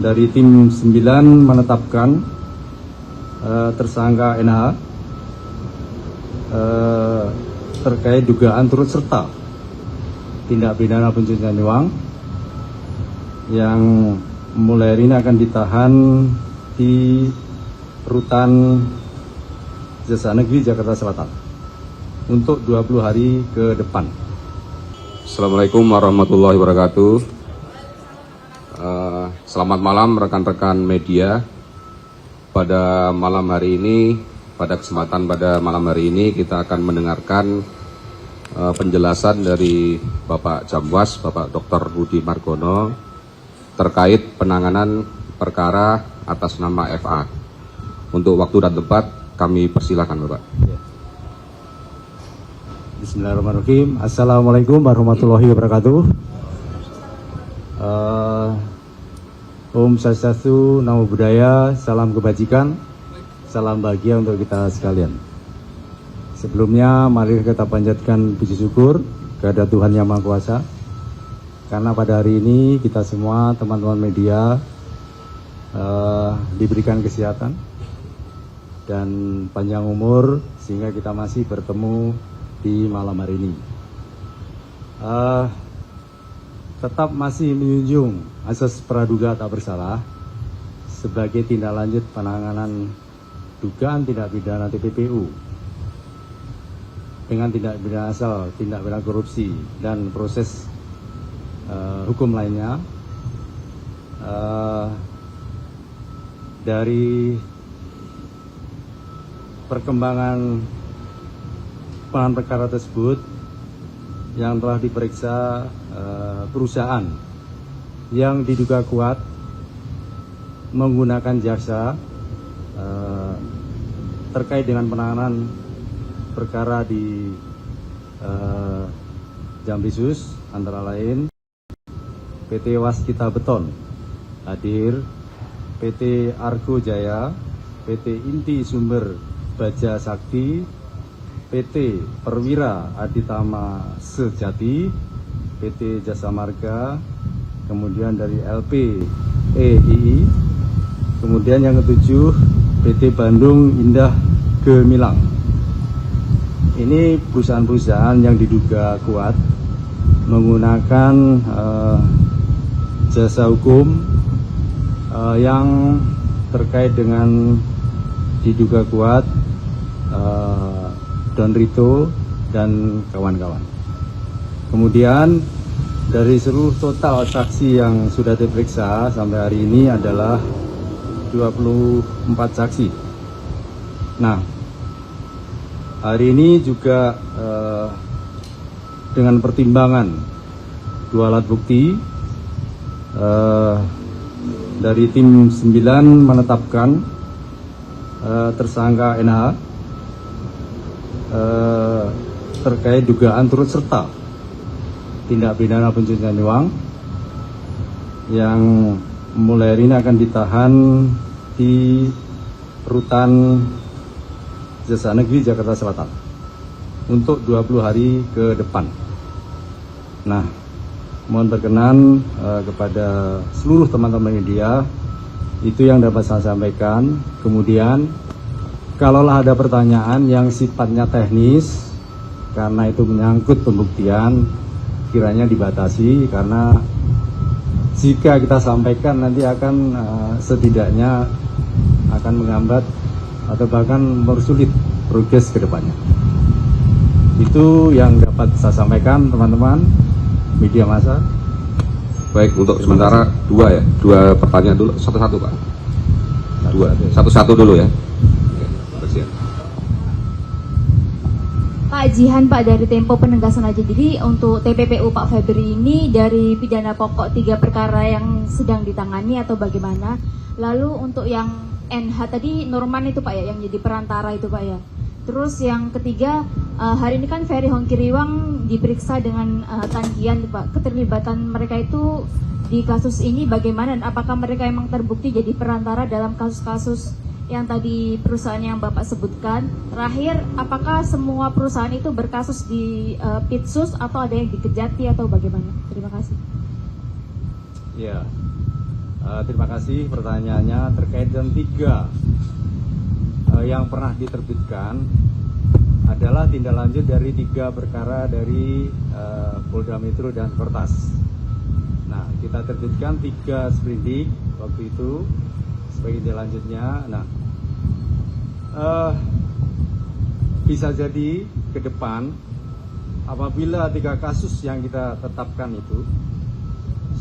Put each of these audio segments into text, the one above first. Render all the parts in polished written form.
dari tim 9 menetapkan tersangka NH terkait dugaan turut serta tindak pidana pencucian uang yang mulai hari ini akan ditahan di Rutan Jasa Negeri Jakarta Selatan untuk 20 hari ke depan. Assalamualaikum warahmatullahi wabarakatuh. Selamat malam rekan-rekan media. Pada malam hari ini, pada kesempatan pada malam hari ini kita akan mendengarkan penjelasan dari Bapak Jamwas, Bapak Dr. Budi Margono terkait penanganan perkara atas nama FA. Untuk waktu dan tempat kami persilakan, Bapak. Bismillahirrahmanirrahim. Assalamualaikum warahmatullahi wabarakatuh. Om Swastiastu, Namo Buddhaya, salam kebajikan, salam bahagia untuk kita sekalian. Sebelumnya, mari kita panjatkan puji syukur kepada Tuhan Yang Maha Kuasa, karena pada hari ini kita semua teman-teman media diberikan kesehatan dan panjang umur sehingga kita masih bertemu di malam hari ini. Tetap masih menjunjung asas praduga tak bersalah sebagai tindak lanjut penanganan dugaan tindak pidana TPPU dengan tindak pidana asal, tindak pidana korupsi dan proses hukum lainnya. Dari perkembangan penanganan perkara tersebut yang telah diperiksa perusahaan yang diduga kuat menggunakan jasa terkait dengan penanganan perkara di Jambisus, antara lain PT Waskita Beton hadir, PT Argo Jaya, PT Inti Sumber Baja Sakti, PT Perwira Aditama Sejati, PT Jasa Marga, kemudian dari LPEII, kemudian yang ketujuh PT Bandung Indah Gemilang. Ini perusahaan-perusahaan yang diduga kuat menggunakan jasa hukum yang terkait dengan diduga kuat Don Rito dan kawan-kawan. Kemudian dari seluruh total saksi yang sudah diperiksa sampai hari ini adalah 24 saksi. Nah, hari ini juga dengan pertimbangan dua alat bukti dari tim 9 menetapkan tersangka NH terkait dugaan turut serta tindak pidana pencucian uang yang mulai hari ini akan ditahan di Rutan Jasa Negeri Jakarta Selatan untuk 20 hari ke depan. Nah, mohon berkenan kepada seluruh teman-teman media, itu yang dapat saya sampaikan. Kemudian kalaulah ada pertanyaan yang sifatnya teknis, karena itu menyangkut pembuktian, kiranya dibatasi, karena jika kita sampaikan nanti akan setidaknya akan menghambat atau bahkan mempersulit progres ke depannya. Itu yang dapat saya sampaikan, teman-teman media massa. Baik, untuk sementara dua pertanyaan dulu, satu-satu Pak. Satu-satu dulu ya. Pak Jihan, Pak, dari Tempo Penegasan aja. Jadi untuk TPPU Pak Febri ini dari pidana pokok 3 perkara yang sedang ditangani atau bagaimana? Lalu untuk yang NH tadi Norman itu Pak ya, yang jadi perantara itu Pak ya. Terus yang ketiga, hari ini kan Ferry Hongkiriwang diperiksa dengan Tan Gian Pak. Keterlibatan mereka itu di kasus ini bagaimana, dan apakah mereka memang terbukti jadi perantara dalam kasus-kasus yang tadi perusahaan yang Bapak sebutkan? Terakhir, apakah semua perusahaan itu berkasus di Pitsus atau ada yang di Kejati atau bagaimana? Terima kasih. Ya, Terima kasih pertanyaannya terkait dengan 3 yang pernah diterbitkan adalah tindak lanjut dari 3 perkara dari Polda Metro dan Kortas. Nah, kita terbitkan 3 sprindik waktu itu sebagai tindak lanjutnya. Nah, bisa jadi ke depan apabila 3 kasus yang kita tetapkan itu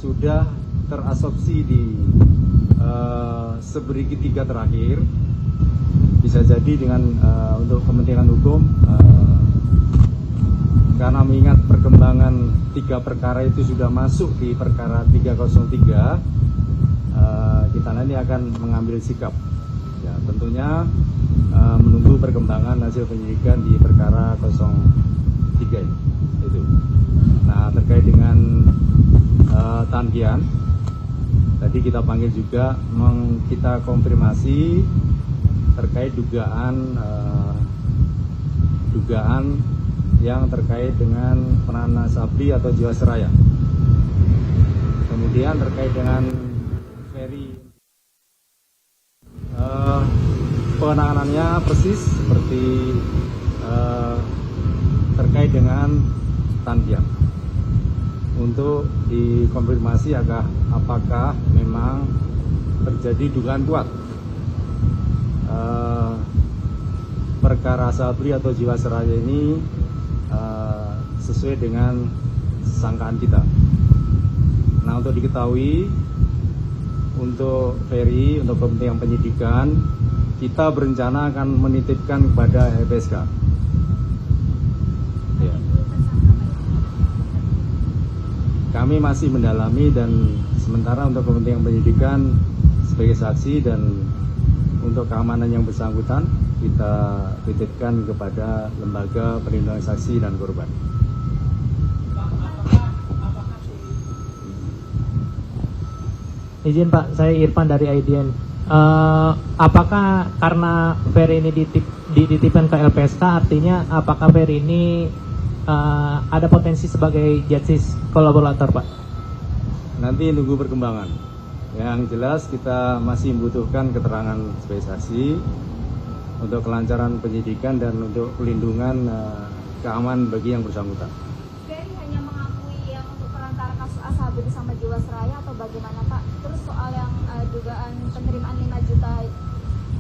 sudah terasopsi di seberigi 3 terakhir, bisa jadi dengan untuk kepentingan hukum karena mengingat perkembangan 3 perkara itu sudah masuk di perkara 303, kita nanti akan mengambil sikap ya, tentunya menunggu perkembangan hasil penyidikan di perkara 03 itu. Nah, terkait dengan Tandian, tadi kita panggil juga, kita konfirmasi terkait dugaan yang terkait dengan penahanan Sabri atau Jiwasraya. Kemudian terkait dengan Ferry, penanganannya persis seperti terkait dengan Tandian. Untuk dikonfirmasi apakah memang terjadi dugaan kuat perkara Sabri atau Jiwasraya ini sesuai dengan sangkaan kita. Nah, untuk diketahui, untuk Ferry, untuk kepentingan penyidikan, kita berencana akan menitipkan kepada LPSK. Ya. Kami masih mendalami dan sementara untuk kepentingan penyidikan sebagai saksi dan untuk keamanan yang bersangkutan kita titipkan kepada lembaga perlindungan saksi dan korban. Izin Pak, saya Irfan dari IDN. Apakah karena Ferry ini dititipkan ke LPSK, artinya apakah Ferry ini ada potensi sebagai justice kolaborator, Pak? Nanti nunggu perkembangan. Yang jelas kita masih membutuhkan keterangan sebagai saksi untuk kelancaran penyidikan dan untuk pelindungan keamanan bagi yang bersangkutan. Ferry hanya mengakui yang untuk perantara kasus Asabri sama Jiwasraya atau bagaimana, Pak? Terus soal yang dugaan penerimaan 5 juta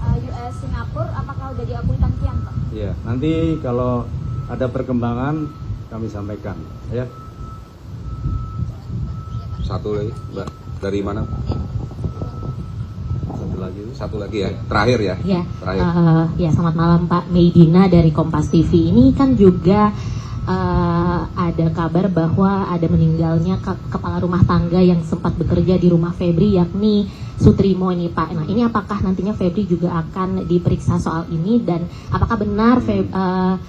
US Singapura, apakah udah diakui Tankian, Pak? Iya, nanti kalau ada perkembangan kami sampaikan, ya. Satu lagi, Mbak. Dari mana? Satu lagi ya. Terakhir ya. Ya, Terakhir. Ya, selamat malam Pak. Meidina dari Kompas TV. Ini kan juga ada kabar bahwa ada meninggalnya kepala rumah tangga yang sempat bekerja di rumah Febri, yakni Sutrimo ini, Pak. Nah, ini apakah nantinya Febri juga akan diperiksa soal ini, dan apakah benar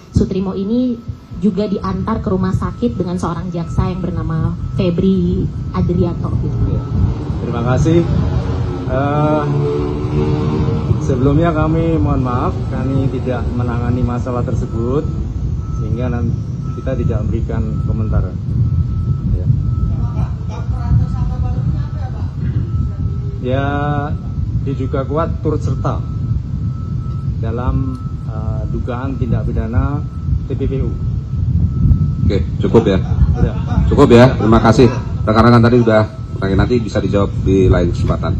Sutrimo ini juga diantar ke rumah sakit dengan seorang jaksa yang bernama Febri Adrianto? Ya. Terima kasih. Sebelumnya kami mohon maaf, kami tidak menangani masalah tersebut sehingga kita tidak memberikan komentar. Ya, ya diduga kuat turut serta dalam dugaan tindak pidana TPPU. Oke, cukup ya. Ya. Cukup ya. Terima kasih. Rekan-rekan tadi sudah, nanti bisa dijawab di lain kesempatan.